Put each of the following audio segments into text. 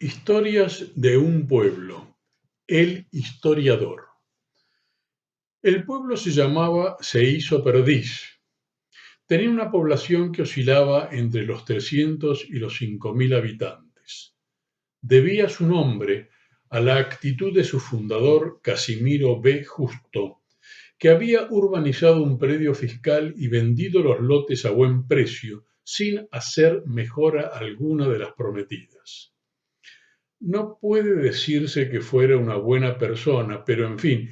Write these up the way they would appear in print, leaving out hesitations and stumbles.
Historias de un pueblo. El historiador. El pueblo se llamaba Seizo Perdiz. Tenía una población que oscilaba entre los 300 y los 5.000 habitantes. Debía su nombre a la actitud de su fundador, Casimiro B. Justo, que había urbanizado un predio fiscal y vendido los lotes a buen precio, sin hacer mejora alguna de las prometidas. No puede decirse que fuera una buena persona, pero en fin,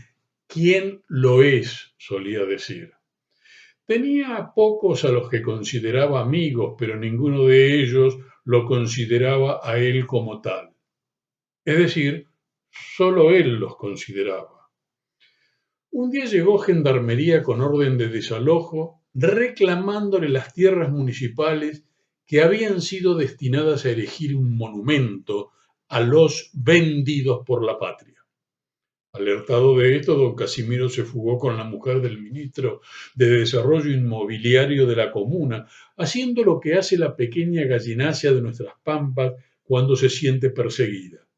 ¿quién lo es?, solía decir. Tenía a pocos a los que consideraba amigos, pero ninguno de ellos lo consideraba a él como tal. Es decir, solo él los consideraba. Un día llegó Gendarmería con orden de desalojo, reclamándole las tierras municipales que habían sido destinadas a erigir un monumento a los vendidos por la patria. Alertado de esto, don Casimiro se fugó con la mujer del ministro de Desarrollo Inmobiliario de la comuna, haciendo lo que hace la pequeña gallinacia de nuestras pampas cuando se siente perseguida.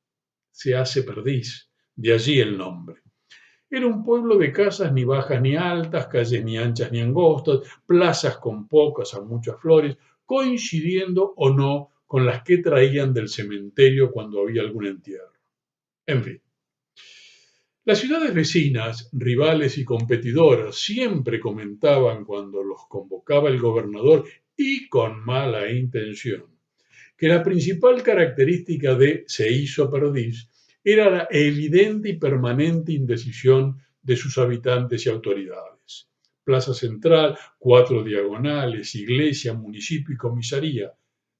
Se hace perdiz, de allí el nombre. Era un pueblo de casas ni bajas ni altas, calles ni anchas ni angostas, plazas con pocas a muchas flores, coincidiendo o no con las que traían del cementerio cuando había algún entierro. En fin. Las ciudades vecinas, rivales y competidoras siempre comentaban cuando los convocaba el gobernador, y con mala intención, que la principal característica de Seizo Perdiz era la evidente y permanente indecisión de sus habitantes y autoridades. Plaza Central, 4 diagonales, iglesia, municipio y comisaría.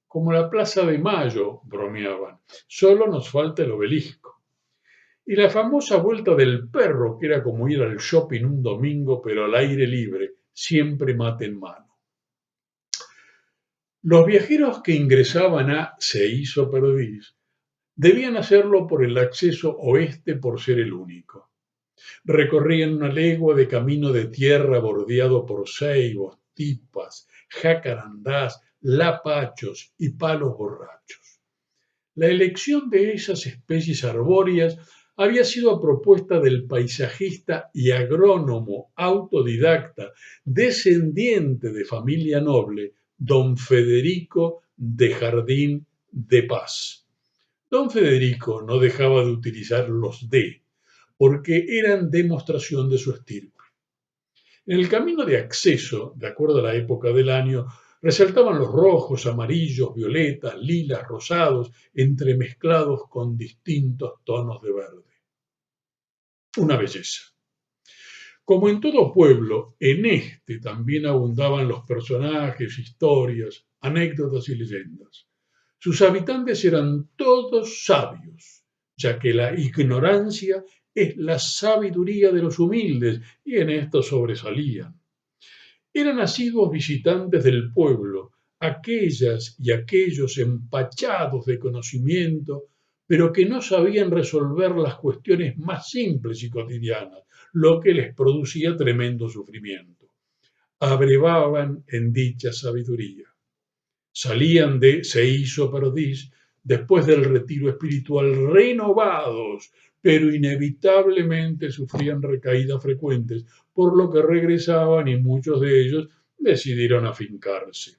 Como la Plaza de Mayo, bromeaban, solo nos falta el obelisco. Y la famosa vuelta del perro, que era como ir al shopping un domingo, pero al aire libre, siempre mate en mano. Los viajeros que ingresaban a Seizo Perdiz debían hacerlo por el acceso oeste por ser el único. Recorrían una legua de camino de tierra bordeado por ceibos, tipas, jacarandás, lapachos y palos borrachos. La elección de esas especies arbóreas había sido a propuesta del paisajista y agrónomo autodidacta, descendiente de familia noble, don Federico de Jardín de Paz. Don Federico no dejaba de utilizar los D, porque eran demostración de su estirpe. En el camino de acceso, de acuerdo a la época del año, resaltaban los rojos, amarillos, violetas, lilas, rosados, entremezclados con distintos tonos de verde. Una belleza. Como en todo pueblo, en este también abundaban los personajes, historias, anécdotas y leyendas. Sus habitantes eran todos sabios, ya que la ignorancia es la sabiduría de los humildes, y en esto sobresalían. Eran asiduos visitantes del pueblo, aquellas y aquellos empachados de conocimiento, pero que no sabían resolver las cuestiones más simples y cotidianas, lo que les producía tremendo sufrimiento. Abrevaban en dicha sabiduría. Salían de Seizo Perdiz después del retiro espiritual renovados, pero inevitablemente sufrían recaídas frecuentes, por lo que regresaban y muchos de ellos decidieron afincarse.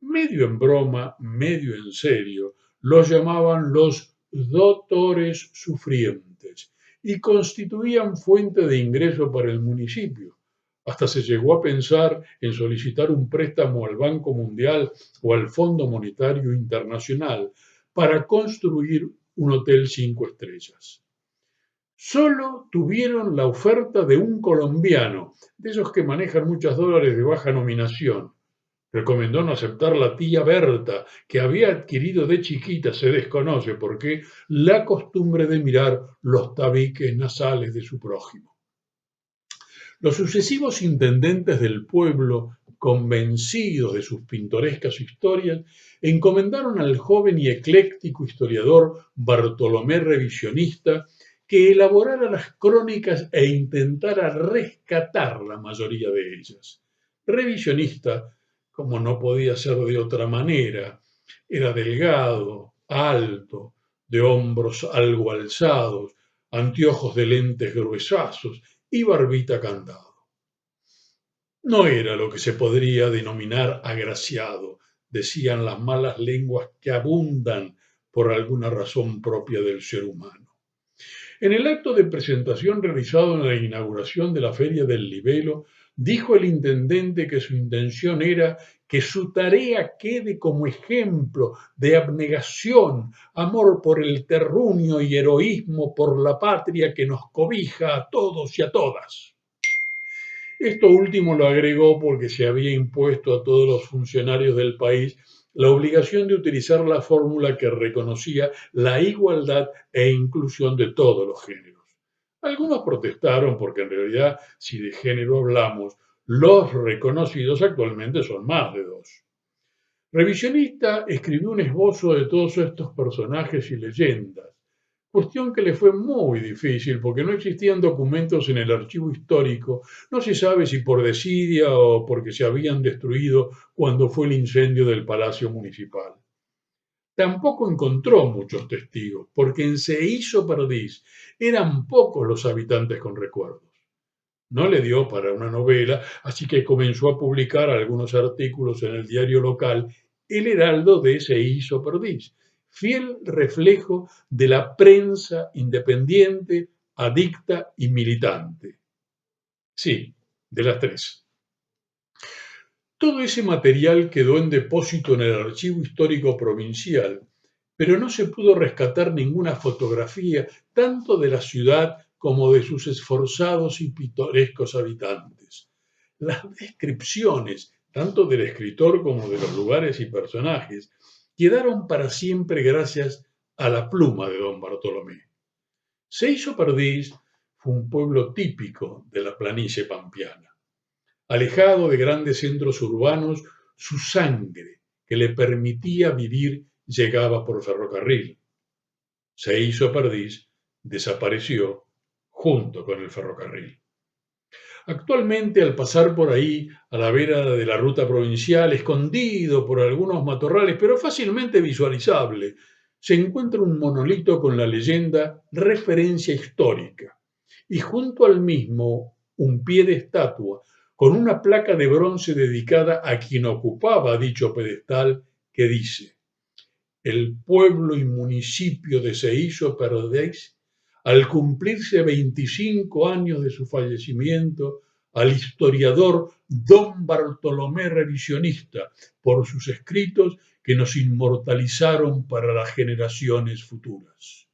Medio en broma, medio en serio, los llamaban los doctores sufrientes y constituían fuente de ingreso para el municipio. Hasta se llegó a pensar en solicitar un préstamo al Banco Mundial o al Fondo Monetario Internacional para construir un hotel 5 estrellas. Solo tuvieron la oferta de un colombiano, de esos que manejan muchos dólares de baja nominación. Recomendó no aceptar la tía Berta, que había adquirido de chiquita, se desconoce por qué, la costumbre de mirar los tabiques nasales de su prójimo. Los sucesivos intendentes del pueblo, convencidos de sus pintorescas historias, encomendaron al joven y ecléctico historiador Bartolomé Revisionista que elaborara las crónicas e intentara rescatar la mayoría de ellas. Revisionista, como no podía ser de otra manera, era delgado, alto, de hombros algo alzados, anteojos de lentes gruesazos y barbita candado. No era lo que se podría denominar agraciado, decían las malas lenguas que abundan por alguna razón propia del ser humano. En el acto de presentación realizado en la inauguración de la Feria del Libelo, dijo el intendente que su intención era que su tarea quede como ejemplo de abnegación, amor por el terruño y heroísmo por la patria que nos cobija a todos y a todas. Esto último lo agregó porque se había impuesto a todos los funcionarios del país la obligación de utilizar la fórmula que reconocía la igualdad e inclusión de todos los géneros. Algunos protestaron porque en realidad, si de género hablamos, los reconocidos actualmente son más de dos. Revisionista escribió un esbozo de todos estos personajes y leyendas, cuestión que le fue muy difícil porque no existían documentos en el archivo histórico, no se sabe si por desidia o porque se habían destruido cuando fue el incendio del Palacio Municipal. Tampoco encontró muchos testigos, porque en Seíso Perdís eran pocos los habitantes con recuerdos. No le dio para una novela, así que comenzó a publicar algunos artículos en el diario local El Heraldo de Seíso Perdís, fiel reflejo de la prensa independiente, adicta y militante. Sí, de las tres. Todo ese material quedó en depósito en el Archivo Histórico Provincial, pero no se pudo rescatar ninguna fotografía tanto de la ciudad como de sus esforzados y pintorescos habitantes. Las descripciones, tanto del escritor como de los lugares y personajes, quedaron para siempre gracias a la pluma de don Bartolomé. Seíso Perdís fue un pueblo típico de la planicie pampeana. Alejado de grandes centros urbanos, su sangre, que le permitía vivir, llegaba por ferrocarril. Seíso Perdís desapareció junto con el ferrocarril. Actualmente, al pasar por ahí, a la vera de la ruta provincial, escondido por algunos matorrales, pero fácilmente visualizable, se encuentra un monolito con la leyenda referencia histórica, y junto al mismo un pie de estatua con una placa de bronce dedicada a quien ocupaba dicho pedestal que dice: el pueblo y municipio de Seíso Perdís, al cumplirse 25 años de su fallecimiento, al historiador don Bartolomé Revisionista por sus escritos que nos inmortalizaron para las generaciones futuras.